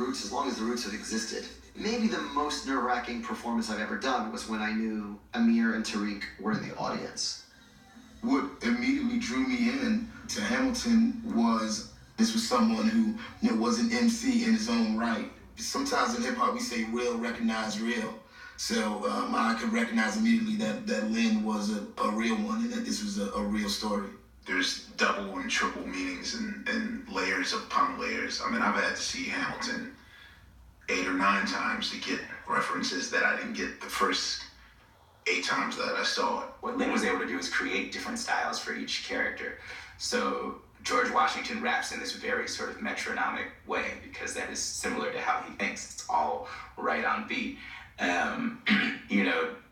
Roots as long as the Roots have existed. Maybe the most nerve-wracking performance I've ever done was when I knew Amir and Tariq were in the audience. What immediately drew me in to Hamilton was this was someone who was an MC in his own right. Sometimes in hip-hop we say real recognize real. So I could recognize immediately that Lynn was a real one and that this was a real story. There's double and triple meanings and layers upon layers. I mean, I've had to see Hamilton 8 or 9 times to get references that I didn't get the first 8 times that I saw it. What Lynn was able to do is create different styles for each character. So George Washington raps in this very sort of metronomic way because that is similar to how he thinks. It's all right on beat.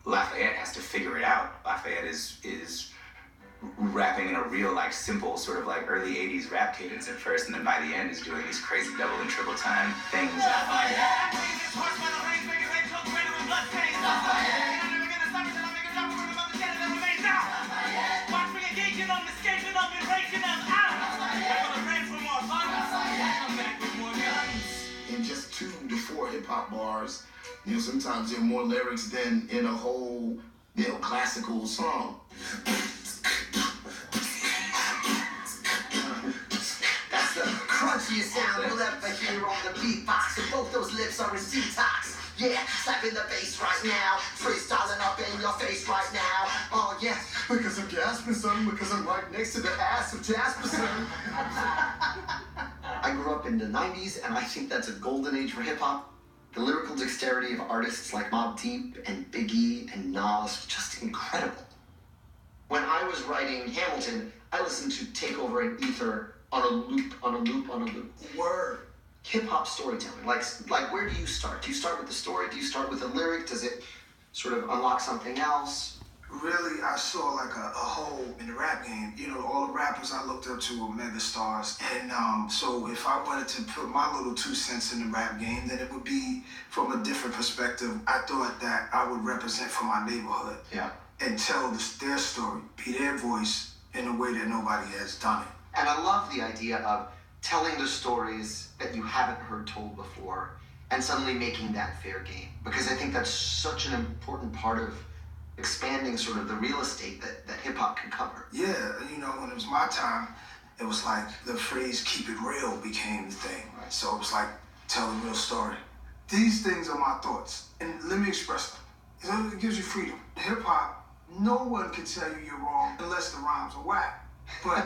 Lafayette has to figure it out. Lafayette is rapping in a real, like, simple sort of like early 80s rap cadence at first, and then by the end is doing these crazy double and triple time things. In just 2 to 4 hip-hop bars, sometimes there are more lyrics than in a whole, classical song. That's the crunchiest sound you'll ever hear on the beatbox. And both those lips are in detox. Yeah, slapping the bass right now, freestyling up in your face right now. Oh yeah, because I'm gasping, son, because I'm right next to the ass of Jasper, son. I grew up in the 90s, and I think that's a golden age for hip-hop. The lyrical dexterity of artists like Mobb Deep and Biggie and Nas was just incredible. When I was writing Hamilton, I listened to Take Over and Ether on a loop, on a loop, on a loop. Word. Hip-hop storytelling, like where do you start? Do you start with the story? Do you start with a lyric? Does it sort of unlock something else? Really, I saw like a hole in the rap game. All the rappers I looked up to were mega stars. And so if I wanted to put my little 2 cents in the rap game, then it would be from a different perspective. I thought that I would represent for my neighborhood. Yeah. And tell their story, be their voice in a way that nobody has done it. And I love the idea of telling the stories that you haven't heard told before and suddenly making that fair game. Because I think that's such an important part of expanding sort of the real estate that hip-hop can cover. Yeah, when it was my time, it was like the phrase keep it real became the thing. Right? So it was like tell a real story. These things are my thoughts, and let me express them. It gives you freedom. Hip-hop, no one can tell you you're wrong unless the rhymes are whack. But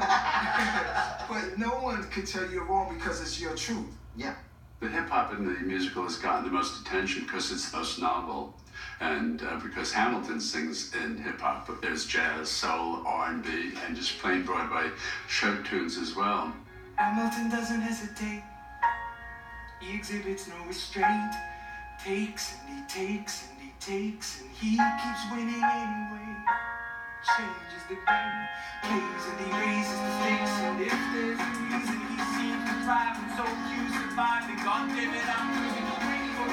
but no one can tell you you're wrong because it's your truth. Yeah. The hip-hop in the musical has gotten the most attention because it's the most novel. And because Hamilton sings in hip-hop, but there's jazz, soul, R&B, and just plain Broadway show tunes as well. Hamilton doesn't hesitate. He exhibits no restraint. Takes and he takes and he takes and he keeps winning anyway. Changes the game, plays and he raises the stakes. And if there's a reason he seems to thrive and so few survive, then God damn it, I'm moving